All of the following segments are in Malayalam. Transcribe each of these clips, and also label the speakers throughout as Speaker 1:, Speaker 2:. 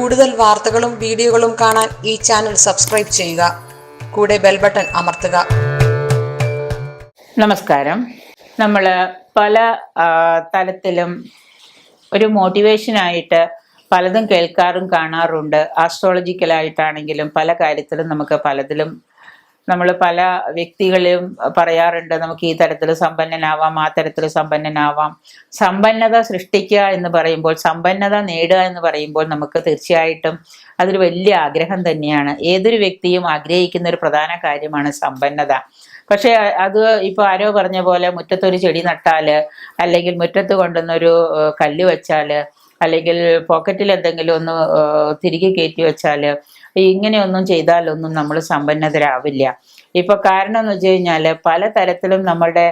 Speaker 1: കൂടുതൽ വാർത്തകളും വീഡിയോകളും കാണാൻ ഈ ചാനൽ സബ്സ്ക്രൈബ് ചെയ്യുക. കൂടെ ബെൽ ബട്ടൺ അമർത്തുക.
Speaker 2: നമസ്കാരം. നമ്മൾ പല തലത്തിലും ഒരു മോട്ടിവേഷനായിട്ട് പലതും കേൾക്കാറും കാണാറുണ്ട്. ആസ്ട്രോളജിക്കലായിട്ടാണെങ്കിലും പല കാര്യത്തിലും നമുക്ക് പലതിലും നമ്മൾ പല വ്യക്തികളും പറയാറുണ്ട്, നമുക്ക് ഈ തരത്തിൽ സമ്പന്നനാവാം, ആ തരത്തിൽ സമ്പന്നനാവാം. സമ്പന്നത സൃഷ്ടിക്കുക എന്ന് പറയുമ്പോൾ, സമ്പന്നത നേടുക എന്ന് പറയുമ്പോൾ നമുക്ക് തീർച്ചയായിട്ടും അതൊരു വലിയ ആഗ്രഹം തന്നെയാണ്. ഏതൊരു വ്യക്തിയും ആഗ്രഹിക്കുന്ന ഒരു പ്രധാന കാര്യമാണ് സമ്പന്നത. പക്ഷെ അത് ഇപ്പൊ ആരോ പറഞ്ഞ പോലെ മുറ്റത്തൊരു ചെടി നട്ടാല്, അല്ലെങ്കിൽ മുറ്റത്ത് കൊണ്ടുവന്നൊരു കല്ല് വെച്ചാല്, അല്ലെങ്കിൽ പോക്കറ്റിൽ എന്തെങ്കിലും ഒന്ന് തിരികെ കയറ്റി വെച്ചാല്, ഇങ്ങനെയൊന്നും ചെയ്താലൊന്നും നമ്മൾ സമ്പന്നതരാവില്ല. ഇപ്പൊ കാരണം എന്ന് വെച്ച് കഴിഞ്ഞാല് പലതരത്തിലും നമ്മളുടെ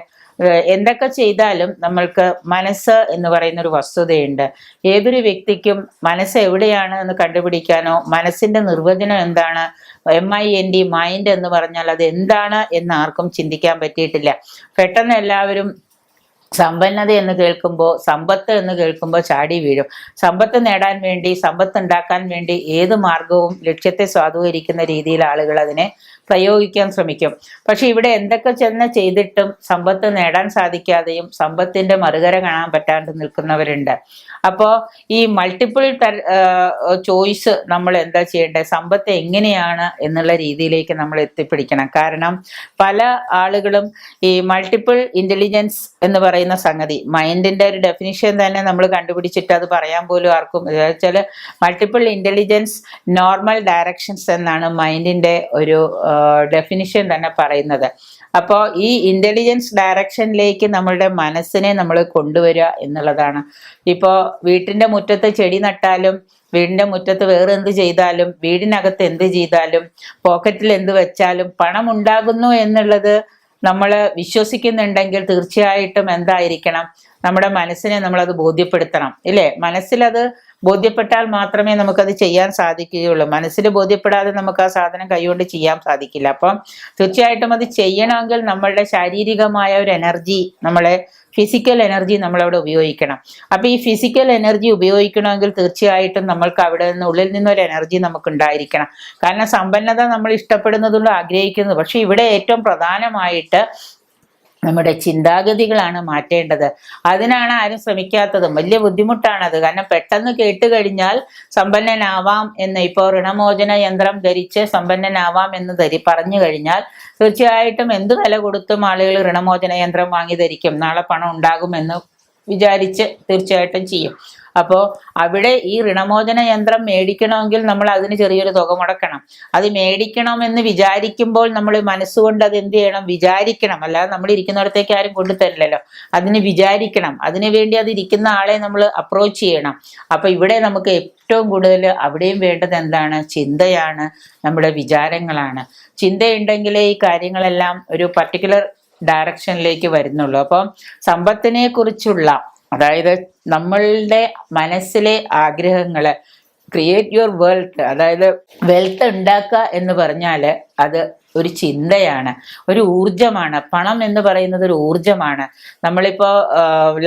Speaker 2: എന്തൊക്കെ ചെയ്താലും നമ്മൾക്ക് മനസ്സ് എന്ന് പറയുന്ന ഒരു വസ്തുതയുണ്ട്. ഏതൊരു വ്യക്തിക്കും മനസ്സ് എവിടെയാണ് എന്ന് കണ്ടുപിടിക്കാനോ, മനസ്സിന്റെ നിർവചനം എന്താണ്, MIND മൈൻഡ് എന്ന് പറഞ്ഞാൽ അത് എന്താണ് എന്ന് ആർക്കും ചിന്തിക്കാൻ പറ്റിയിട്ടില്ല. പെട്ടെന്ന് എല്ലാവരും സമ്പന്നത എന്ന് കേൾക്കുമ്പോൾ, സമ്പത്ത് എന്ന് കേൾക്കുമ്പോൾ ചാടി വീഴും. സമ്പത്ത് നേടാൻ വേണ്ടി, സമ്പത്ത് ഉണ്ടാക്കാൻ വേണ്ടി ഏത് മാർഗവും ലക്ഷ്യത്തെ സ്വാധീനിക്കുന്ന രീതിയിൽ ആളുകൾ അതിനെ പ്രയോഗിക്കാൻ ശ്രമിക്കും. പക്ഷെ ഇവിടെ എന്തൊക്കെ ചെന്ന് ചെയ്തിട്ടും സമ്പത്ത് നേടാൻ സാധിക്കാതെയും സമ്പത്തിന്റെ മറുകര കാണാൻ പറ്റാണ്ട് നിൽക്കുന്നവരുണ്ട്. അപ്പോൾ ഈ മൾട്ടിപ്പിൾ ചോയ്സ് നമ്മൾ എന്താ ചെയ്യേണ്ടത്, സമ്പത്ത് എങ്ങനെയാണ് എന്നുള്ള രീതിയിലേക്ക് നമ്മൾ എത്തിപ്പിടിക്കണം. കാരണം പല ആളുകളും ഈ മൾട്ടിപ്പിൾ ഇന്റലിജൻസ് എന്ന് പറയുന്ന സംഗതി, മൈൻഡിന്റെ ഒരു ഡെഫിനിഷൻ തന്നെ നമ്മൾ കണ്ടുപിടിച്ചിട്ട് അത് പറയാൻ പോലും ആർക്കും, വെച്ചാൽ മൾട്ടിപ്പിൾ ഇന്റലിജൻസ് നോർമൽ ഡയറക്ഷൻസ് എന്നാണ് മൈൻഡിന്റെ ഒരു ഡെഫിനിഷൻ തന്നെ പറയുന്നത്. അപ്പോൾ ഈ ഇന്റലിജൻസ് ഡയറക്ഷനിലേക്ക് നമ്മളുടെ മനസ്സിനെ നമ്മൾ കൊണ്ടുവരിക എന്നുള്ളതാണ്. ഇപ്പോൾ വീട്ടിന്റെ മുറ്റത്ത് ചെടി നട്ടാലും, വീടിന്റെ മുറ്റത്ത് വേറെ എന്ത് ചെയ്താലും, വീടിനകത്ത് എന്ത് ചെയ്താലും, പോക്കറ്റിൽ എന്ത് വെച്ചാലും പണം ഉണ്ടാകുന്നു എന്നുള്ളത് നമ്മൾ വിശ്വസിക്കുന്നുണ്ടെങ്കിൽ തീർച്ചയായിട്ടും എന്തായിരിക്കണം, നമ്മുടെ മനസ്സിനെ നമ്മളത് ബോധ്യപ്പെടുത്തണം, ഇല്ലേ? മനസ്സിലത് ബോധ്യപ്പെട്ടാൽ മാത്രമേ നമുക്കത് ചെയ്യാൻ സാധിക്കുകയുള്ളൂ. മനസ്സിൽ ബോധ്യപ്പെടാതെ നമുക്ക് ആ സാധനം കൈകൊണ്ട് ചെയ്യാൻ സാധിക്കില്ല. അപ്പം തീർച്ചയായിട്ടും അത് ചെയ്യണമെങ്കിൽ നമ്മളുടെ ശാരീരികമായ ഒരു എനർജി, നമ്മളെ ഫിസിക്കൽ എനർജി നമ്മളവിടെ ഉപയോഗിക്കണം. അപ്പൊ ഈ ഫിസിക്കൽ എനർജി ഉപയോഗിക്കണമെങ്കിൽ തീർച്ചയായിട്ടും നമ്മൾക്ക് അവിടെ നിന്ന് ഉള്ളിൽ നിന്നൊരു എനർജി നമുക്ക് ഉണ്ടായിരിക്കണം. കാരണം സമ്പന്നത നമ്മൾ ഇഷ്ടപ്പെടുന്നതുകൊണ്ട് ആഗ്രഹിക്കുന്നത്. പക്ഷെ ഇവിടെ ഏറ്റവും പ്രധാനമായിട്ട് നമ്മുടെ ചിന്താഗതികളാണ് മാറ്റേണ്ടത്. അതിനാണ് ആരും ശ്രമിക്കാത്തതും. വലിയ ബുദ്ധിമുട്ടാണത്. കാരണം പെട്ടെന്ന് കേട്ട് കഴിഞ്ഞാൽ സമ്പന്നനാവാം എന്ന്, ഇപ്പോൾ ഋണമോചന യന്ത്രം ധരിച്ച് സമ്പന്നനാവാം എന്ന് പറഞ്ഞു കഴിഞ്ഞാൽ തീർച്ചയായിട്ടും എന്ത് വില കൊടുത്തും ആളുകൾ ഋണമോചന യന്ത്രം വാങ്ങി ധരിക്കും. നാളെ പണം ഉണ്ടാകുമെന്ന് വിചാരിച്ച് തീർച്ചയായിട്ടും ചെയ്യും. അപ്പോൾ അവിടെ ഈ ഋണമോചന യന്ത്രം മേടിക്കണമെങ്കിൽ നമ്മൾ അതിന് ചെറിയൊരു തുക മുടക്കണം. അത് മേടിക്കണമെന്ന് വിചാരിക്കുമ്പോൾ നമ്മൾ മനസ്സുകൊണ്ട് അത് എന്ത് ചെയ്യണം, വിചാരിക്കണം. അല്ലാതെ നമ്മൾ ഇരിക്കുന്നിടത്തേക്ക് ആരും കൊണ്ടുതരില്ലല്ലോ. അതിന് വിചാരിക്കണം. അതിനു വേണ്ടി അത് ഇരിക്കുന്ന ആളെ നമ്മൾ അപ്രോച്ച് ചെയ്യണം. അപ്പൊ ഇവിടെ നമുക്ക് ഏറ്റവും കൂടുതൽ അവിടെയും വേണ്ടത് എന്താണ്, ചിന്തയാണ്, നമ്മുടെ വിചാരങ്ങളാണ്. ചിന്തയുണ്ടെങ്കിലേ ഈ കാര്യങ്ങളെല്ലാം ഒരു പർട്ടിക്കുലർ ഡയറക്ഷനിലേക്ക് വരുന്നുള്ളൂ. അപ്പം സമ്പത്തിനെ കുറിച്ചുള്ള, അതായത് നമ്മളുടെ മനസ്സിലെ ആഗ്രഹങ്ങള്, ക്രിയേറ്റ് യുവർ വെൽത്ത്, അതായത് വെൽത്ത് ഉണ്ടാക്കുക എന്ന് പറഞ്ഞാല് അത് ഒരു ചിന്തയാണ്, ഒരു ഊർജമാണ്. പണം എന്ന് പറയുന്നത് ഒരു ഊർജമാണ്. നമ്മളിപ്പോ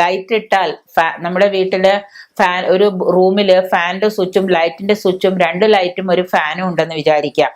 Speaker 2: ലൈറ്റ് ഇട്ടാൽ, നമ്മുടെ വീട്ടില് ഫാൻ, ഒരു റൂമില് ഫാനിന്റെ സ്വിച്ചും ലൈറ്റിന്റെ സ്വിച്ചും, രണ്ട് ലൈറ്റും ഒരു ഫാനും ഉണ്ടെന്ന് വിചാരിക്കുക.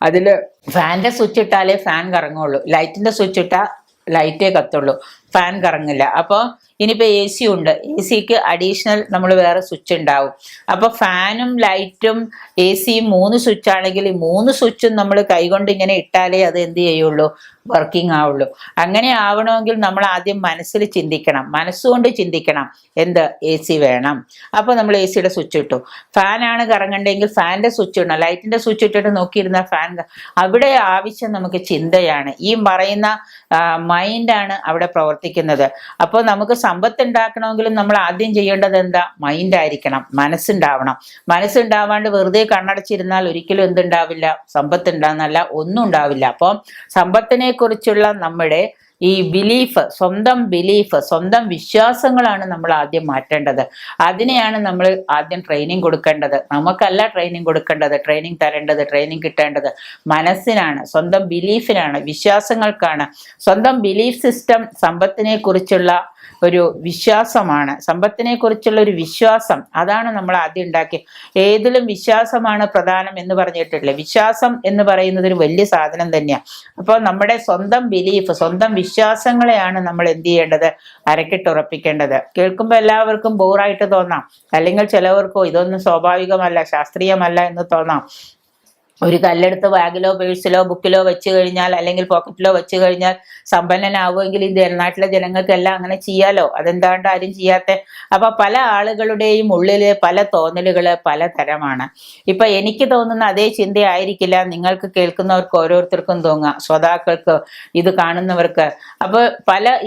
Speaker 2: അതില് ഫാനിന്റെ സ്വിച്ച് ഇട്ടാലേ ഫാൻ കറങ്ങുള്ളൂ, ലൈറ്റിന്റെ സ്വിച്ച് ഇട്ടാൽ ലൈറ്റേ കത്തുള്ളൂ, ഫാൻ കറങ്ങില്ല. അപ്പോൾ ഇനിയിപ്പോൾ AC ഉണ്ട്, AC-ക്ക് അഡീഷണൽ നമ്മൾ വേറെ സ്വിച്ച് ഉണ്ടാവും. അപ്പോൾ ഫാനും ലൈറ്റും AC-യും 3 സ്വിച്ച് ആണെങ്കിൽ ഈ 3 സ്വിച്ചും നമ്മൾ കൈകൊണ്ട് ഇങ്ങനെ ഇട്ടാലേ അത് എന്ത് ചെയ്യുള്ളൂ, വർക്കിംഗ് ആവുള്ളൂ. അങ്ങനെ ആവണമെങ്കിൽ നമ്മൾ ആദ്യം മനസ്സിൽ ചിന്തിക്കണം, മനസ്സുകൊണ്ട് ചിന്തിക്കണം, എന്ത്, AC വേണം. അപ്പോൾ നമ്മൾ AC-യുടെ സ്വിച്ച് ഇട്ടു. ഫാനാണ് കറങ്ങണ്ടെങ്കിൽ ഫാനിന്റെ സ്വിച്ച് ഇടണം, ലൈറ്റിന്റെ സ്വിച്ച് ഇട്ടിട്ട് നോക്കിയിരുന്ന ഫാൻ. അവിടെ ആവശ്യം നമുക്ക് ചിന്തയാണ്. ഈ പറയുന്ന മൈൻഡാണ് അവിടെ പ്രവർത്തിക്കുന്നത്. അപ്പോൾ നമുക്ക് സമ്പത്ത് ഉണ്ടാക്കണമെങ്കിലും നമ്മൾ ആദ്യം ചെയ്യേണ്ടത് എന്താ, മൈൻഡ് ആയിരിക്കണം, മനസ്സുണ്ടാവണം. മനസ്സുണ്ടാവാണ്ട് വെറുതെ കണ്ണടച്ചിരുന്നാൽ ഒരിക്കലും എന്തുണ്ടാവില്ല, സമ്പത്ത് ഉണ്ടാകുന്നല്ല, ഒന്നും ഉണ്ടാവില്ല. അപ്പം സമ്പത്തിനെ കുറിച്ചുള്ള നമ്മുടെ ഈ ബിലീഫ്, സ്വന്തം വിശ്വാസങ്ങളാണ് നമ്മൾ ആദ്യം മാറ്റേണ്ടത്. അതിനെയാണ് നമ്മൾ ആദ്യം ട്രെയിനിങ് കൊടുക്കേണ്ടത്. നമുക്കല്ല ട്രെയിനിങ് കൊടുക്കേണ്ടത്. ട്രെയിനിങ് തരേണ്ടത്, ട്രെയിനിങ് കിട്ടേണ്ടത് മനസ്സിനാണ്, സ്വന്തം ബിലീഫിനാണ്, വിശ്വാസങ്ങൾക്കാണ്. സ്വന്തം ബിലീഫ് സിസ്റ്റം സമ്പത്തിനെ കുറിച്ചുള്ള ഒരു വിശ്വാസമാണ്. സമ്പത്തിനെ കുറിച്ചുള്ള ഒരു വിശ്വാസം, അതാണ് നമ്മൾ ആദ്യം ഉണ്ടാക്കി. ഏതിലും വിശ്വാസമാണ് പ്രധാനം എന്ന് പറഞ്ഞിട്ടില്ലേ. വിശ്വാസം എന്ന് പറയുന്നത് ഒരു വലിയ സാധനം തന്നെയാണ്. അപ്പോൾ നമ്മുടെ സ്വന്തം ബിലീഫ്, സ്വന്തം വിശ്വാസങ്ങളെയാണ് നമ്മൾ എന്ത് ചെയ്യേണ്ടത്, അരക്കിട്ടുറപ്പിക്കേണ്ടത്. കേൾക്കുമ്പോൾ എല്ലാവർക്കും ബോറായിട്ട് തോന്നാം, അല്ലെങ്കിൽ ചിലവർക്കോ ഇതൊന്നും സ്വാഭാവികമല്ല, ശാസ്ത്രീയമല്ല എന്ന് തോന്നാം. ഒരു കല്ലെടുത്ത് ബാഗിലോ പേഴ്സിലോ ബുക്കിലോ വെച്ച് കഴിഞ്ഞാൽ, അല്ലെങ്കിൽ പോക്കറ്റിലോ വെച്ച് കഴിഞ്ഞാൽ സമ്പന്നനാവുമെങ്കിൽ ഈ നാട്ടിലെ ജനങ്ങൾക്കെല്ലാം അങ്ങനെ ചെയ്യാലോ, അതെന്താണ്ട് ആരും ചെയ്യാത്ത. അപ്പൊ പല ആളുകളുടെയും ഉള്ളില് പല തോന്നലുകള് പലതരമാണ്. ഇപ്പൊ എനിക്ക് തോന്നുന്ന അതേ ചിന്തയായിരിക്കില്ല നിങ്ങൾക്ക് കേൾക്കുന്നവർക്ക് ഓരോരുത്തർക്കും തോന്നുക, ശ്രോതാക്കൾക്ക്, ഇത് കാണുന്നവർക്ക്. അപ്പൊ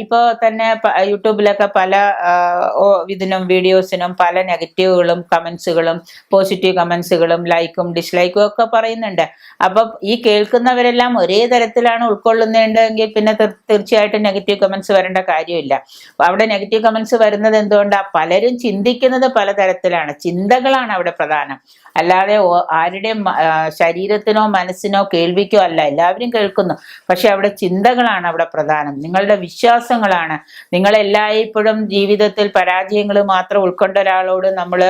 Speaker 2: ഇപ്പൊ തന്നെ യൂട്യൂബിലൊക്കെ പല ഇതിനും വീഡിയോസിനും പല നെഗറ്റീവുകളും കമന്റ്സുകളും പോസിറ്റീവ് കമന്റ്സുകളും ലൈക്കും ഡിസ്ലൈക്കും ഒക്കെ പറയുന്നുണ്ട്. അപ്പൊ ഈ കേൾക്കുന്നവരെല്ലാം ഒരേ തരത്തിലാണ് ഉൾക്കൊള്ളുന്നതെങ്കിൽ പിന്നെ തീർച്ചയായിട്ടും നെഗറ്റീവ് കമന്റ്സ് വരേണ്ട കാര്യമില്ല. അവിടെ നെഗറ്റീവ് കമന്റ്സ് വരുന്നത് എന്തുകൊണ്ടാ, പലരും ചിന്തിക്കുന്നത് പലതരത്തിലാണ്. ചിന്തകളാണ് അവിടെ പ്രധാനം, അല്ലാതെ ആരുടെയും ശരീരത്തിനോ മനസ്സിനോ കേൾവിക്കോ അല്ല. എല്ലാവരും കേൾക്കുന്നു, പക്ഷെ അവിടെ ചിന്തകളാണ് അവിടെ പ്രധാനം, നിങ്ങളുടെ വിശ്വാസങ്ങളാണ്. നിങ്ങളെല്ലായ്പ്പോഴും ജീവിതത്തിൽ പരാജയങ്ങൾ മാത്രം ഉൾക്കൊണ്ട ഒരാളോട് നമ്മൾ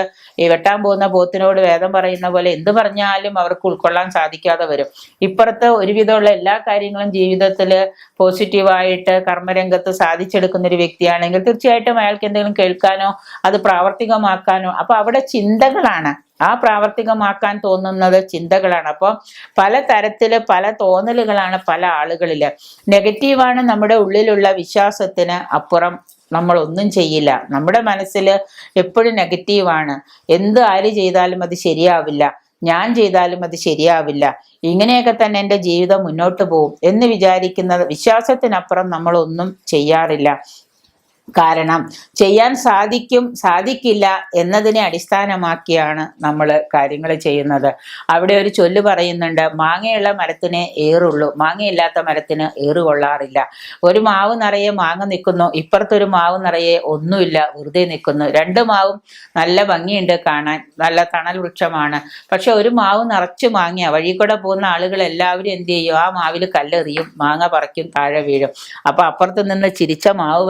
Speaker 2: വെട്ടാൻ പോകുന്ന പോത്തിനോട് വേദം പറയുന്ന പോലെ എന്ത് പറഞ്ഞാലും അവർക്ക് ഉൾക്കൊള്ളാൻ സാധിക്കാതെ വരും. ഇപ്പുറത്ത് ഒരുവിധമുള്ള എല്ലാ കാര്യങ്ങളും ജീവിതത്തിൽ പോസിറ്റീവായിട്ട് കർമ്മരംഗത്ത് സാധിച്ചെടുക്കുന്ന ഒരു വ്യക്തിയാണെങ്കിൽ തീർച്ചയായിട്ടും അയാൾക്ക് എന്തെങ്കിലും കേൾക്കാനോ അത് പ്രാവർത്തികമാക്കാനോ, അപ്പൊ അവിടെ ചിന്തകളാണ്, ആ പ്രാവർത്തികമാക്കാൻ തോന്നുന്നത് ചിന്തകളാണ്. അപ്പോൾ പല തരത്തില് പല തോന്നലുകളാണ് പല ആളുകളില്. നെഗറ്റീവാണ് നമ്മുടെ ഉള്ളിലുള്ള വിശ്വാസത്തിന് അപ്പുറം നമ്മൾ ഒന്നും ചെയ്യില്ല. നമ്മുടെ മനസ്സിൽ എപ്പോഴും നെഗറ്റീവാണ്. ആര് ചെയ്താലും അത് ശരിയാവില്ല, ഞാൻ ചെയ്താലും അത് ശരിയാവില്ല, ഇങ്ങനെയൊക്കെ തന്നെ എൻ്റെ ജീവിതം മുന്നോട്ട് പോകും എന്ന് വിചാരിക്കുന്നത് വിശ്വാസത്തിനപ്പുറം നമ്മളൊന്നും ചെയ്യാറില്ല. കാരണം ചെയ്യാൻ സാധിക്കില്ല എന്നതിനെ അടിസ്ഥാനമാക്കിയാണ് നമ്മൾ കാര്യങ്ങൾ ചെയ്യുന്നത്. അവിടെ ഒരു ചൊല്ല് പറയുന്നുണ്ട്, മാങ്ങയുള്ള മരത്തിന് ഏറുള്ളൂ, മാങ്ങയില്ലാത്ത മരത്തിന് ഏറ് കൊള്ളാറില്ല. ഒരു മാവ് നിറയെ മാങ്ങ നിൽക്കുന്നു, ഇപ്പുറത്തൊരു മാവ് നിറയെ ഒന്നുമില്ല, വെറുതെ നിൽക്കുന്നു. രണ്ട് മാവും നല്ല ഭംഗിയുണ്ട് കാണാൻ, നല്ല തണൽ വൃക്ഷമാണ്. പക്ഷെ ഒരു മാവ് നിറച്ചു മാങ്ങ, വഴി കൂടെ പോകുന്ന ആളുകൾ എല്ലാവരും എന്ത് ചെയ്യും, ആ മാവിൽ കല്ലെറിയും, മാങ്ങ പറിക്കും, താഴെ വീഴും. അപ്പൊ അപ്പുറത്ത് നിന്ന് ചിരിച്ച മാവ്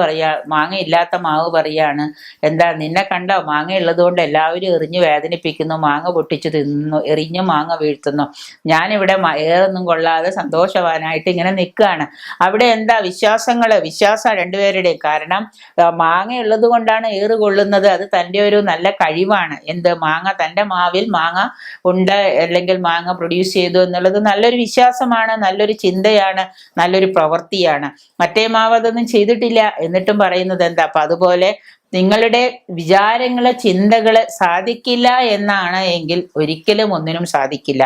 Speaker 2: മാങ്ങ ഇല്ലാത്ത മാവ് പറയാണ്, എന്താ നിന്നെ കണ്ടോ, മാങ്ങ ഉള്ളത് കൊണ്ട് എല്ലാവരും എറിഞ്ഞു വേദനിപ്പിക്കുന്നു, മാങ്ങ പൊട്ടിച്ചു തിന്നു, എറിഞ്ഞു മാങ്ങ വീഴ്ത്തുന്നു, ഞാനിവിടെ ഏറൊന്നും കൊള്ളാതെ സന്തോഷവാനായിട്ട് ഇങ്ങനെ നിൽക്കുകയാണ്. അവിടെ എന്താ വിശ്വാസം രണ്ടുപേരുടെയും. കാരണം മാങ്ങ ഉള്ളത് കൊണ്ടാണ് ഏറ് കൊള്ളുന്നത്, അത് തൻ്റെ ഒരു നല്ല കഴിവാണ്. മാങ്ങ തൻ്റെ മാവിൽ മാങ്ങ ഉണ്ട്, അല്ലെങ്കിൽ മാങ്ങ പ്രൊഡ്യൂസ് ചെയ്തു എന്നുള്ളത് നല്ലൊരു വിശ്വാസമാണ്, നല്ലൊരു ചിന്തയാണ്, നല്ലൊരു പ്രവൃത്തിയാണ്. മറ്റേ മാവ് അതൊന്നും ചെയ്തിട്ടില്ല, എന്നിട്ടും പറയുന്നത് എന്താ. അപ്പൊ അതുപോലെ നിങ്ങളുടെ വിചാരങ്ങള് ചിന്തകള് സാധിക്കില്ല എന്നാണ് എങ്കിൽ ഒരിക്കലും ഒന്നിനും സാധിക്കില്ല.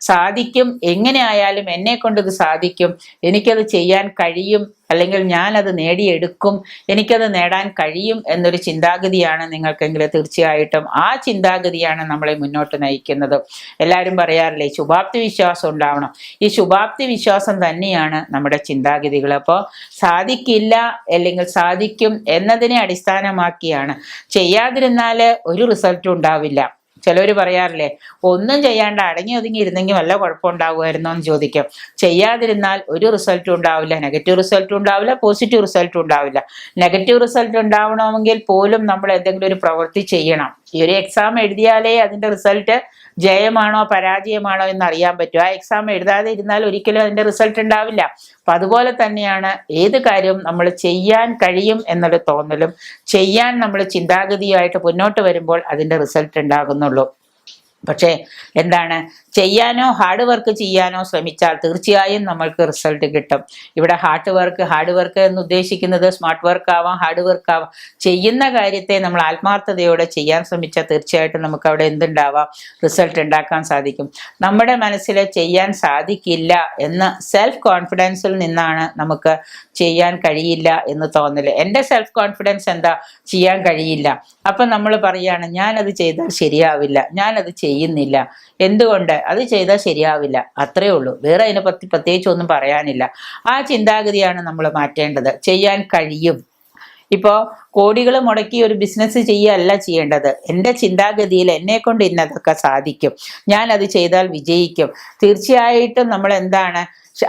Speaker 2: സാധിക്കും, എങ്ങനെ ആയാലും എന്നെ കൊണ്ട് ഇത് സാധിക്കും, എനിക്കത് ചെയ്യാൻ കഴിയും, അല്ലെങ്കിൽ ഞാൻ അത് നേടിയെടുക്കും, എനിക്കത് നേടാൻ കഴിയും എന്നൊരു ചിന്താഗതിയാണ് നിങ്ങൾക്കെങ്കിൽ തീർച്ചയായിട്ടും ആ ചിന്താഗതിയാണ് നമ്മളെ മുന്നോട്ട് നയിക്കുന്നത്. എല്ലാവരും പറയാറില്ലേ ശുഭാപ്തി വിശ്വാസം ഉണ്ടാവണം. ഈ ശുഭാപ്തി വിശ്വാസം തന്നെയാണ് നമ്മുടെ ചിന്താഗതികൾ. അപ്പോൾ സാധിക്കില്ല അല്ലെങ്കിൽ സാധിക്കും എന്നതിനെ അടിസ്ഥാനമാക്കിയാണ്. ചെയ്യാതിരുന്നാൽ ഒരു റിസൾട്ടും ഉണ്ടാവില്ല. ചിലവർ പറയാറില്ലേ ഒന്നും ചെയ്യാണ്ട് അടങ്ങി ഒതുങ്ങി ഇരുന്നെങ്കിൽ വല്ല കുഴപ്പമുണ്ടാവുമായിരുന്നോ എന്ന് ചോദിക്കും. ചെയ്യാതിരുന്നാൽ ഒരു റിസൾട്ടും ഉണ്ടാവില്ല, നെഗറ്റീവ് റിസൾട്ടും ഉണ്ടാവില്ല, പോസിറ്റീവ് റിസൾട്ടും ഉണ്ടാവില്ല. നെഗറ്റീവ് റിസൾട്ട് ഉണ്ടാവണമെങ്കിൽ പോലും നമ്മൾ എന്തെങ്കിലും ഒരു പ്രവൃത്തി ചെയ്യണം. ഈ ഒരു എക്സാം എഴുതിയാലേ അതിന്റെ റിസൾട്ട് ജയമാണോ പരാജയമാണോ എന്ന് അറിയാൻ പറ്റും. ആ എക്സാം എഴുതാതെ ഇരുന്നാൽ ഒരിക്കലും അതിന്റെ റിസൾട്ട് ഉണ്ടാവില്ല. അപ്പൊ അതുപോലെ തന്നെയാണ് ഏത് കാര്യവും നമ്മൾ ചെയ്യാൻ കഴിയും എന്നൊരു തോന്നലും ചെയ്യാൻ നമ്മൾ ചിന്താഗതിയായിട്ട് മുന്നോട്ട് വരുമ്പോൾ അതിന്റെ റിസൾട്ട് ഉണ്ടാകുന്നുള്ളൂ. പക്ഷേ എന്താണ്, ചെയ്യാനോ ഹാർഡ് വർക്ക് ചെയ്യാനോ ശ്രമിച്ചാൽ തീർച്ചയായും നമ്മൾക്ക് റിസൾട്ട് കിട്ടും. ഇവിടെ ഹാർഡ് വർക്ക് എന്ന് ഉദ്ദേശിക്കുന്നത് സ്മാർട്ട് വർക്ക് ആവാം, ഹാർഡ് വർക്ക് ആവാം. ചെയ്യുന്ന കാര്യത്തെ നമ്മൾ ആത്മാർത്ഥതയോടെ ചെയ്യാൻ ശ്രമിച്ചാൽ തീർച്ചയായിട്ടും നമുക്ക് അവിടെ എന്തുണ്ടാവാം, റിസൾട്ട് ഉണ്ടാക്കാൻ സാധിക്കും. നമ്മുടെ മനസ്സിൽ ചെയ്യാൻ സാധിക്കില്ല എന്ന സെൽഫ് കോൺഫിഡൻസിൽ നിന്നാണ് നമുക്ക് ചെയ്യാൻ കഴിയില്ല എന്ന് തോന്നല്. എൻ്റെ സെൽഫ് കോൺഫിഡൻസ് എന്താ, ചെയ്യാൻ കഴിയില്ല. അപ്പൊ നമ്മൾ പറയാണ് ഞാനത് ചെയ്താൽ ശരിയാവില്ല, ഞാനത് ചെയ്യുന്നില്ല. എന്തുകൊണ്ട്? അത് ചെയ്താൽ ശരിയാവില്ല, അത്രേ ഉള്ളൂ. വേറെ അതിനെ പറ്റി പ്രത്യേകിച്ച് ഒന്നും പറയാനില്ല. ആ ചിന്താഗതിയാണ് നമ്മൾ മാറ്റേണ്ടത്. ചെയ്യാൻ കഴിയും. ഇപ്പോൾ കോടികൾ മുടക്കി ഒരു ബിസിനസ് ചെയ്യുകയല്ല ചെയ്യേണ്ടത്. എൻ്റെ ചിന്താഗതിയിൽ എന്നെ കൊണ്ട് ഇന്നതൊക്കെ സാധിക്കും, ഞാൻ അത് ചെയ്താൽ വിജയിക്കും. തീർച്ചയായിട്ടും നമ്മൾ എന്താണ്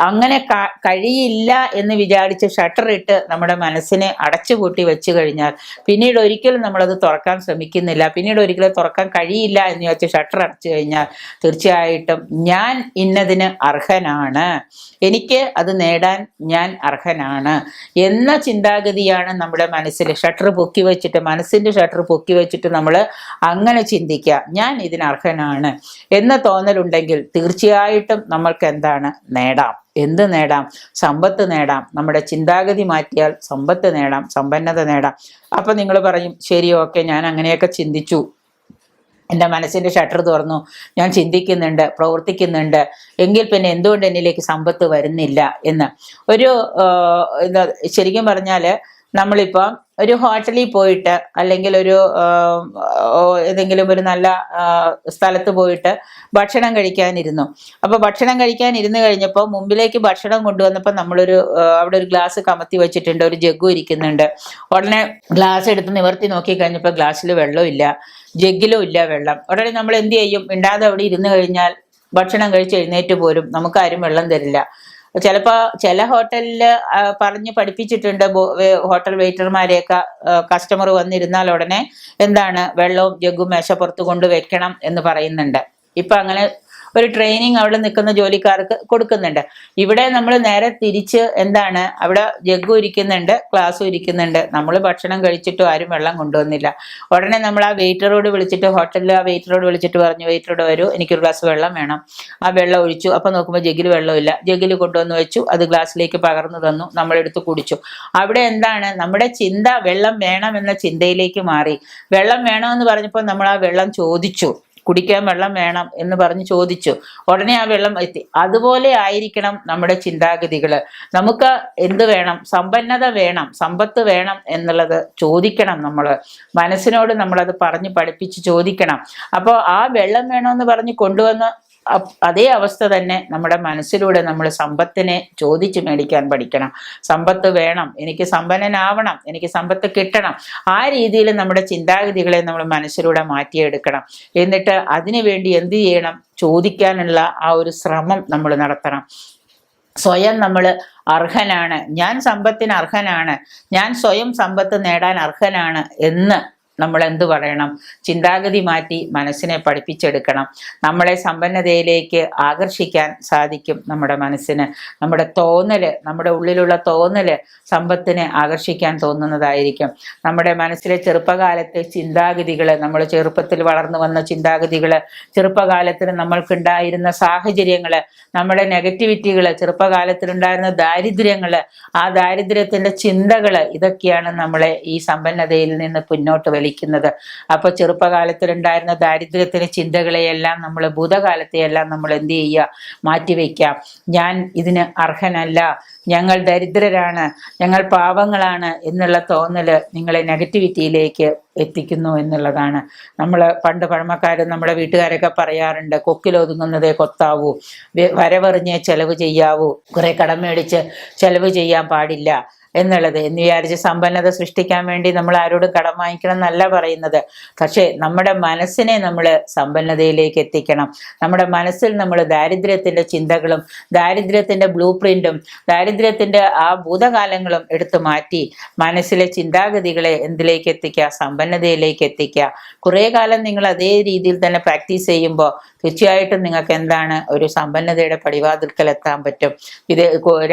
Speaker 2: അങ്ങനെ കഴിയില്ല എന്ന് വിചാരിച്ച് ഷട്ടർ ഇട്ട് നമ്മുടെ മനസ്സിനെ അടച്ചുപൂട്ടി വെച്ച് കഴിഞ്ഞാൽ പിന്നീട് ഒരിക്കലും നമ്മളത് തുറക്കാൻ ശ്രമിക്കുന്നില്ല. പിന്നീട് ഒരിക്കലും തുറക്കാൻ കഴിയില്ല എന്ന് വെച്ച് ഷട്ടർ അടച്ചു കഴിഞ്ഞാൽ തീർച്ചയായിട്ടും ഞാൻ ഇന്നതിന് അർഹനാണ്, എനിക്ക് അത് നേടാൻ ഞാൻ അർഹനാണ് എന്ന ചിന്താഗതിയാണ് നമ്മുടെ മനസ്സിൽ ഷട്ടർ പൊക്കി വെച്ചിട്ട്, മനസ്സിന്റെ ഷട്ടർ പൊക്കി വെച്ചിട്ട് നമ്മൾ അങ്ങനെ ചിന്തിക്കുക, ഞാൻ ഇതിന് അർഹനാണ് എന്ന തോന്നലുണ്ടെങ്കിൽ തീർച്ചയായിട്ടും നമ്മൾക്ക് എന്താണ് നേടാം. എന്ത് നേടാം? സമ്പത്ത് നേടാം. നമ്മുടെ ചിന്താഗതി മാറ്റിയാൽ സമ്പത്ത് നേടാം, സമ്പന്നത നേടാം. അപ്പൊ നിങ്ങൾ പറയും, ശരി, ഓക്കെ, ഞാൻ അങ്ങനെയൊക്കെ ചിന്തിച്ചു, എൻ്റെ മനസ്സിൻ്റെ ഷട്ടർ തുറന്നു, ഞാൻ ചിന്തിക്കുന്നുണ്ട്, പ്രവർത്തിക്കുന്നുണ്ട്, എങ്കിൽ പിന്നെ എന്തുകൊണ്ട് എന്നിലേക്ക് സമ്പത്ത് വരുന്നില്ല എന്ന്. ഒരു ശരിക്കും പറഞ്ഞാൽ നമ്മളിപ്പം ഒരു ഹോട്ടലിൽ പോയിട്ട് അല്ലെങ്കിൽ ഒരു ഏതെങ്കിലും ഒരു നല്ല സ്ഥലത്ത് പോയിട്ട് ഭക്ഷണം കഴിക്കാനിരുന്നു. അപ്പോൾ ഭക്ഷണം കഴിക്കാനിരുന്ന് കഴിഞ്ഞപ്പോൾ മുമ്പിലേക്ക് ഭക്ഷണം കൊണ്ടുവന്നപ്പോൾ നമ്മളൊരു അവിടെ ഒരു ഗ്ലാസ് കമത്തി വെച്ചിട്ടുണ്ട്, ഒരു ജഗ്ഗും ഇരിക്കുന്നുണ്ട്. ഉടനെ ഗ്ലാസ് എടുത്ത് നിവർത്തി നോക്കി കഴിഞ്ഞപ്പോൾ ഗ്ലാസ്സിൽ വെള്ളമില്ല, ജഗ്ഗിലും ഇല്ല വെള്ളം. ഉടനെ നമ്മൾ എന്ത് ചെയ്യും? മിണ്ടാതെ അവിടെ ഇരുന്ന് കഴിഞ്ഞാൽ ഭക്ഷണം കഴിച്ച് എഴുന്നേറ്റ് പോരും, നമുക്കാരും വെള്ളം തരില്ല. ചിലപ്പോൾ ചില ഹോട്ടലിൽ പറഞ്ഞ് പഠിപ്പിച്ചിട്ടുണ്ട്, ഹോട്ടൽ വെയിറ്റർമാരെയൊക്കെ കസ്റ്റമർ വന്നിരുന്നാൽ ഉടനെ എന്താണ് വെള്ളവും ജഗ്ഗും മേശപ്പുറത്ത് കൊണ്ട് വെക്കണം എന്ന് പറയുന്നുണ്ട്. ഇപ്പം അങ്ങനെ ഒരു ട്രെയിനിങ് അവിടെ നിൽക്കുന്ന ജോലിക്കാർക്ക് കൊടുക്കുന്നുണ്ട്. ഇവിടെ നമ്മൾ നേരെ തിരിച്ച് എന്താണ്, അവിടെ ജഗ്ഗും ഇരിക്കുന്നുണ്ട്, ഗ്ലാസും ഇരിക്കുന്നുണ്ട്, നമ്മൾ ഭക്ഷണം കഴിച്ചിട്ടും ആരും വെള്ളം കൊണ്ടുവന്നില്ല. ഉടനെ നമ്മൾ ആ വെയിറ്ററോട് വിളിച്ചിട്ട്, ഹോട്ടലിൽ ആ വെയിറ്ററോട് വിളിച്ചിട്ട് പറഞ്ഞു, വെയിറ്ററോട് വരൂ, എനിക്കൊരു ഗ്ലാസ് വെള്ളം വേണം. ആ വെള്ളം ഒഴിച്ചു. അപ്പം നോക്കുമ്പോൾ ജഗ്ഗിൽ വെള്ളമില്ല. ജഗ്ഗിൽ കൊണ്ടുവന്ന് വെച്ചു, അത് ഗ്ലാസ്സിലേക്ക് പകർന്നു തന്നു, നമ്മളെടുത്ത് കുടിച്ചു. അവിടെ എന്താണ്, നമ്മുടെ ചിന്ത വെള്ളം വേണം എന്ന ചിന്തയിലേക്ക് മാറി. വെള്ളം വേണമെന്ന് പറഞ്ഞപ്പോൾ നമ്മൾ ആ വെള്ളം ചോദിച്ചു, കുടിക്കാൻ വെള്ളം വേണം എന്ന് പറഞ്ഞ് ചോദിച്ചു, ഉടനെ ആ വെള്ളം എത്തി. അതുപോലെ ആയിരിക്കണം നമ്മുടെ ചിന്താഗതികൾ. നമുക്ക് എന്ത് വേണം? സമ്പന്നത വേണം, സമ്പത്ത് വേണം എന്നുള്ളത് ചോദിക്കണം. നമ്മൾ മനസ്സിനോട് നമ്മളത് പറഞ്ഞ് പഠിപ്പിച്ച് ചോദിക്കണം. അപ്പോൾ ആ വെള്ളം വേണമെന്ന് പറഞ്ഞ് കൊണ്ടുവന്ന് അതേ അവസ്ഥ തന്നെ നമ്മുടെ മനസ്സിലൂടെ നമ്മൾ സമ്പത്തിനെ ചോദിച്ചു മേടിക്കാൻ പഠിക്കണം. സമ്പത്ത് വേണം, എനിക്ക് സമ്പന്നനാവണം, എനിക്ക് സമ്പത്ത് കിട്ടണം. ആ രീതിയിൽ നമ്മുടെ ചിന്താഗതികളെ നമ്മൾ മനസ്സിലൂടെ മാറ്റിയെടുക്കണം. എന്നിട്ട് അതിനു വേണ്ടി എന്ത് ചെയ്യണം? ചോദിക്കാനുള്ള ആ ഒരു ശ്രമം നമ്മൾ നടത്തണം. സ്വയം നമ്മൾ അർഹനാണ്, ഞാൻ സമ്പത്തിന് അർഹനാണ്, ഞാൻ സ്വയം സമ്പത്ത് നേടാൻ അർഹനാണ് എന്ന് നമ്മൾ എന്തു പറയണം? ചിന്താഗതി മാറ്റി മനസ്സിനെ പഠിപ്പിച്ചെടുക്കണം. നമ്മളെ സമ്പന്നതയിലേക്ക് ആകർഷിക്കാൻ സാധിക്കും നമ്മുടെ മനസ്സിന്. നമ്മുടെ തോന്നല്, നമ്മുടെ ഉള്ളിലുള്ള തോന്നല് സമ്പത്തിനെ ആകർഷിക്കാൻ തോന്നുന്നതായിരിക്കും. നമ്മുടെ മനസ്സിലെ ചെറുപ്പകാലത്തെ ചിന്താഗതികൾ, നമ്മൾ ചെറുപ്പത്തിൽ വളർന്നു വന്ന ചിന്താഗതികൾ, ചെറുപ്പകാലത്തിന് നമ്മൾക്കുണ്ടായിരുന്ന സാഹചര്യങ്ങൾ, നമ്മുടെ നെഗറ്റിവിറ്റികൾ, ചെറുപ്പകാലത്തിലുണ്ടായിരുന്ന ദാരിദ്ര്യങ്ങൾ, ആ ദാരിദ്ര്യത്തിന്റെ ചിന്തകൾ, ഇതൊക്കെയാണ് നമ്മളെ ഈ സമ്പന്നതയിൽ നിന്ന് പിന്നോട്ട് വലിക്കുന്നത്. അപ്പൊ ചെറുപ്പകാലത്തിലുണ്ടായിരുന്ന ദാരിദ്ര്യത്തിന്റെ ചിന്തകളെയെല്ലാം നമ്മൾ, ഭൂതകാലത്തെയെല്ലാം നമ്മൾ എന്ത് ചെയ്യുക? മാറ്റിവെക്കാം. ഞാൻ ഇതിന് അർഹനല്ല, ഞങ്ങൾ ദരിദ്രരാണ്, ഞങ്ങൾ പാവങ്ങളാണ് എന്നുള്ള തോന്നല് നിങ്ങളെ നെഗറ്റിവിറ്റിയിലേക്ക് എത്തിക്കുന്നു എന്നുള്ളതാണ്. നമ്മൾ പണ്ട് പഴമക്കാരും നമ്മുടെ വീട്ടുകാരൊക്കെ പറയാറുണ്ട്, കൊക്കിലൊതുങ്ങുന്നതേ കൊത്താവൂ, വരവെറിഞ്ഞേ ചെലവ് ചെയ്യാവൂ, കുറെ കടം മേടിച്ച് ചെലവ് ചെയ്യാൻ പാടില്ല എന്നുള്ളത്. എന്ന് വിചാരിച്ച് സമ്പന്നത സൃഷ്ടിക്കാൻ വേണ്ടി നമ്മൾ ആരോടും കടം വാങ്ങിക്കണം എന്നല്ല പറയുന്നത്. പക്ഷേ നമ്മുടെ മനസ്സിനെ നമ്മൾ സമ്പന്നതയിലേക്ക് എത്തിക്കണം. നമ്മുടെ മനസ്സിൽ നമ്മൾ ദാരിദ്ര്യത്തിന്റെ ചിന്തകളും ദാരിദ്ര്യത്തിന്റെ ബ്ലൂ പ്രിന്റും ദാരിദ്ര്യത്തിന്റെ ആ ഭൂതകാലങ്ങളും എടുത്തു മാറ്റി മനസ്സിലെ ചിന്താഗതികളെ എന്തിലേക്ക് എത്തിക്കുക? സമ്പന്നതയിലേക്ക് എത്തിക്കുക. കുറേ കാലം നിങ്ങൾ അതേ രീതിയിൽ തന്നെ പ്രാക്ടീസ് ചെയ്യുമ്പോൾ തീർച്ചയായിട്ടും നിങ്ങൾക്ക് എന്താണ്, ഒരു സമ്പന്നതയുടെ പടിവാതിൽക്കൽ എത്താൻ പറ്റും. ഇത്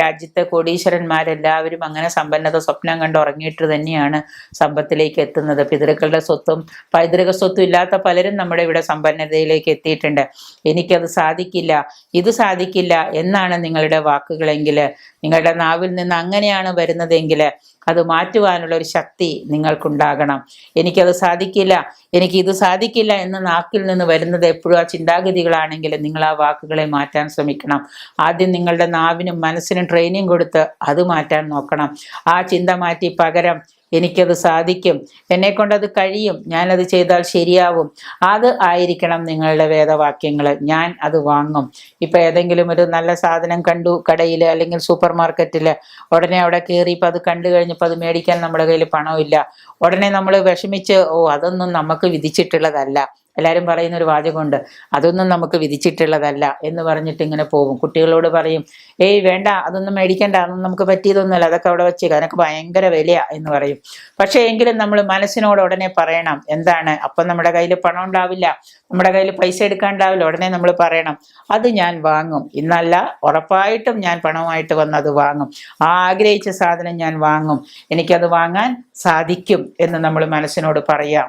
Speaker 2: രാജ്യത്തെ കോടീശ്വരന്മാരെല്ലാവരും അങ്ങനെ സമ്പന്നത സ്വപ്നം കണ്ട് ഉറങ്ങിയിട്ട് തന്നെയാണ് സമ്പത്തിലേക്ക് എത്തുന്നത്. പിതൃക്കളുടെ സ്വത്തും പൈതൃക സ്വത്തും ഇല്ലാത്ത പലരും നമ്മുടെ ഇവിടെ സമ്പന്നതയിലേക്ക് എത്തിയിട്ടുണ്ട്. എനിക്കത് സാധിക്കില്ല, ഇത് സാധിക്കില്ല എന്നാണ് നിങ്ങളുടെ വാക്കുകളെങ്കിൽ, നിങ്ങളുടെ നാവിൽ നിന്ന് അങ്ങനെയാണ് വരുന്നതെങ്കിൽ അത് മാറ്റുവാനുള്ള ഒരു ശക്തി നിങ്ങൾക്കുണ്ടാകണം. എനിക്കത് സാധിക്കില്ല, എനിക്ക് ഇത് സാധിക്കില്ല എന്ന് നാക്കിൽ നിന്ന് വരുന്നത് എപ്പോഴും ആ ചിന്താഗതികളാണെങ്കിൽ നിങ്ങൾ ആ വാക്കുകളെ മാറ്റാൻ ശ്രമിക്കണം. ആദ്യം നിങ്ങളുടെ നാവിനും മനസ്സിനും ട്രെയിനിങ് കൊടുത്ത് അത് മാറ്റാൻ നോക്കണം. ആ ചിന്ത മാറ്റി പകരം എനിക്കത് സാധിക്കും, എന്നെക്കൊണ്ടത് കഴിയും, ഞാനത് ചെയ്താൽ ശരിയാവും, അത് ആയിരിക്കണം നിങ്ങളുടെ വേദവാക്യങ്ങൾ. ഞാൻ അത് വാങ്ങും. ഇപ്പം ഏതെങ്കിലും ഒരു നല്ല സാധനം കണ്ടു കടയിൽ അല്ലെങ്കിൽ സൂപ്പർ മാർക്കറ്റിൽ, ഉടനെ അവിടെ കയറി ഇപ്പം അത് കണ്ടു കഴിഞ്ഞപ്പോൾ അത് മേടിക്കാൻ നമ്മുടെ കയ്യിൽ പണമില്ല. ഉടനെ നമ്മൾ വിഷമിച്ച്, അതൊന്നും നമുക്ക് വിധിച്ചിട്ടുള്ളതല്ല, എല്ലാവരും പറയുന്ന ഒരു വാചകമുണ്ട്, അതൊന്നും നമുക്ക് വിധിച്ചിട്ടുള്ളതല്ല എന്ന് പറഞ്ഞിട്ട് ഇങ്ങനെ പോകും. കുട്ടികളോട് പറയും, ഏയ് വേണ്ട, അതൊന്നും മേടിക്കണ്ട, അതൊന്നും നമുക്ക് പറ്റിയതൊന്നുമല്ല, അതൊക്കെ അവിടെ വെച്ചേക്കുക, അതിനൊക്കെ ഭയങ്കര വിലയാ എന്ന് പറയും. പക്ഷേ എങ്കിലും നമ്മൾ മനസ്സിനോട് ഉടനെ പറയണം എന്താണ്, അപ്പം നമ്മുടെ കയ്യിൽ പണം ഉണ്ടാവില്ല, നമ്മുടെ കയ്യിൽ പൈസ എടുക്കാണ്ടാവില്ല. ഉടനെ നമ്മൾ പറയണം, അത് ഞാൻ വാങ്ങും, ഇന്നല്ല ഉറപ്പായിട്ടും ഞാൻ പണമായിട്ട് വന്നത് വാങ്ങും, ആ ആഗ്രഹിച്ച സാധനം ഞാൻ വാങ്ങും, എനിക്കത് വാങ്ങാൻ സാധിക്കും എന്ന് നമ്മൾ മനസ്സിനോട് പറയാം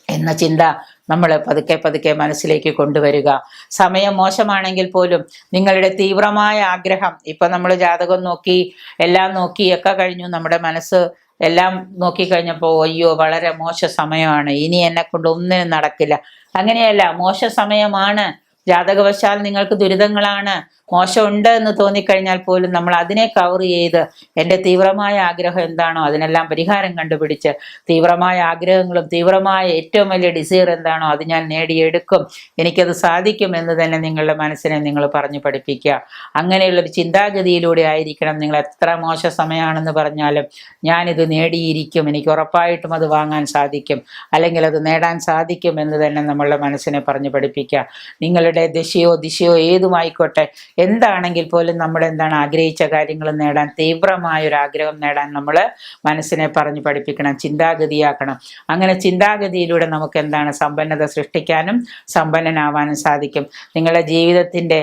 Speaker 2: എന്ന ചിന്ത നമ്മൾ പതുക്കെ പതുക്കെ മനസ്സിലേക്ക് കൊണ്ടുവരിക. സമയം മോശമാണെങ്കിൽ പോലും നിങ്ങളുടെ തീവ്രമായ ആഗ്രഹം, ഇപ്പൊ നമ്മൾ ജാതകം നോക്കി എല്ലാം നോക്കി ഒക്കെ കഴിഞ്ഞു, നമ്മുടെ മനസ്സ് എല്ലാം നോക്കിക്കഴിഞ്ഞപ്പോൾ അയ്യോ വളരെ മോശ സമയമാണ്, ഇനി എന്നെ കൊണ്ട് ഒന്നിനും നടക്കില്ല. അങ്ങനെയല്ല, മോശ സമയമാണ്, ജാതകവശാൽ നിങ്ങൾക്ക് ദുരിതങ്ങളാണ്, മോശമുണ്ട് എന്ന് തോന്നിക്കഴിഞ്ഞാൽ പോലും നമ്മൾ അതിനെ കവർ ചെയ്ത് എൻ്റെ തീവ്രമായ ആഗ്രഹം എന്താണോ അതിനെല്ലാം പരിഹാരം കണ്ടുപിടിച്ച് തീവ്രമായ ആഗ്രഹങ്ങളും തീവ്രമായ ഏറ്റവും വലിയ ഡിസയർ എന്താണോ അത് ഞാൻ നേടിയെടുക്കും, എനിക്കത് സാധിക്കും എന്ന് തന്നെ നിങ്ങളുടെ മനസ്സിനെ നിങ്ങൾ പറഞ്ഞു പഠിപ്പിക്കുക. അങ്ങനെയുള്ളൊരു ചിന്താഗതിയിലൂടെ ആയിരിക്കണം. നിങ്ങൾ എത്ര മോശ സമയമാണെന്ന് പറഞ്ഞാലും ഞാനിത് നേടിയിരിക്കും, എനിക്ക് ഉറപ്പായിട്ടും അത് വാങ്ങാൻ സാധിക്കും, അല്ലെങ്കിൽ അത് നേടാൻ സാധിക്കും എന്ന് തന്നെ നമ്മളുടെ മനസ്സിനെ പറഞ്ഞു പഠിപ്പിക്കുക. നിങ്ങളുടെ ദിശയോ ഏതുമായിക്കോട്ടെ, എന്താണെങ്കിൽ പോലും നമ്മൾ എന്താണ് ആഗ്രഹിച്ച കാര്യങ്ങൾ നേടാൻ, തീവ്രമായൊരു ആഗ്രഹം നേടാൻ നമ്മൾ മനസ്സിനെ പറഞ്ഞു പഠിപ്പിക്കണം, ചിന്താഗതിയാക്കണം. അങ്ങനെ ചിന്താഗതിയിലൂടെ നമുക്ക് എന്താണ് സമ്പന്നത സൃഷ്ടിക്കാനും സമ്പന്നനാവാനും സാധിക്കും. നിങ്ങളുടെ ജീവിതത്തിൻ്റെ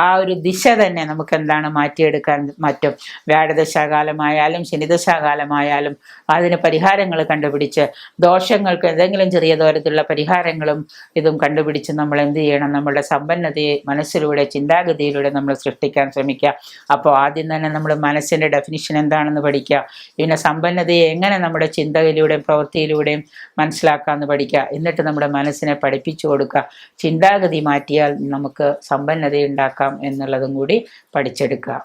Speaker 2: ആ ഒരു ദിശ തന്നെ നമുക്ക് എന്താണ് മാറ്റിയെടുക്കാൻ പറ്റും. വ്യാഴദശാകാലമായാലും ശനിദശാകാലമായാലും അതിന് പരിഹാരങ്ങൾ കണ്ടുപിടിച്ച്, ദോഷങ്ങൾക്ക് എന്തെങ്കിലും ചെറിയ തരത്തിലുള്ള പരിഹാരങ്ങളും ഇതും കണ്ടുപിടിച്ച് നമ്മൾ എന്ത് ചെയ്യണം, നമ്മളുടെ സമ്പന്നതയെ മനസ്സിലൂടെ ചിന്താഗതിയിലൂടെ നമ്മൾ സൃഷ്ടിക്കാൻ ശ്രമിക്കുക. അപ്പോൾ ആദ്യം തന്നെ നമ്മൾ മനസ്സിൻ്റെ ഡെഫിനിഷൻ എന്താണെന്ന് പഠിക്കുക, പിന്നെ സമ്പന്നതയെ എങ്ങനെ നമ്മുടെ ചിന്തയിലൂടെയും പ്രവൃത്തിയിലൂടെയും മനസ്സിലാക്കാമെന്ന് പഠിക്കുക. എന്നിട്ട് നമ്മുടെ മനസ്സിനെ പഠിപ്പിച്ചു കൊടുക്കുക. ചിന്താഗതി മാറ്റിയാൽ നമുക്ക് സമ്പന്നത ഉണ്ടാക്കാം എന്നുള്ളതും കൂടി പഠിച്ചെടുക്കുക.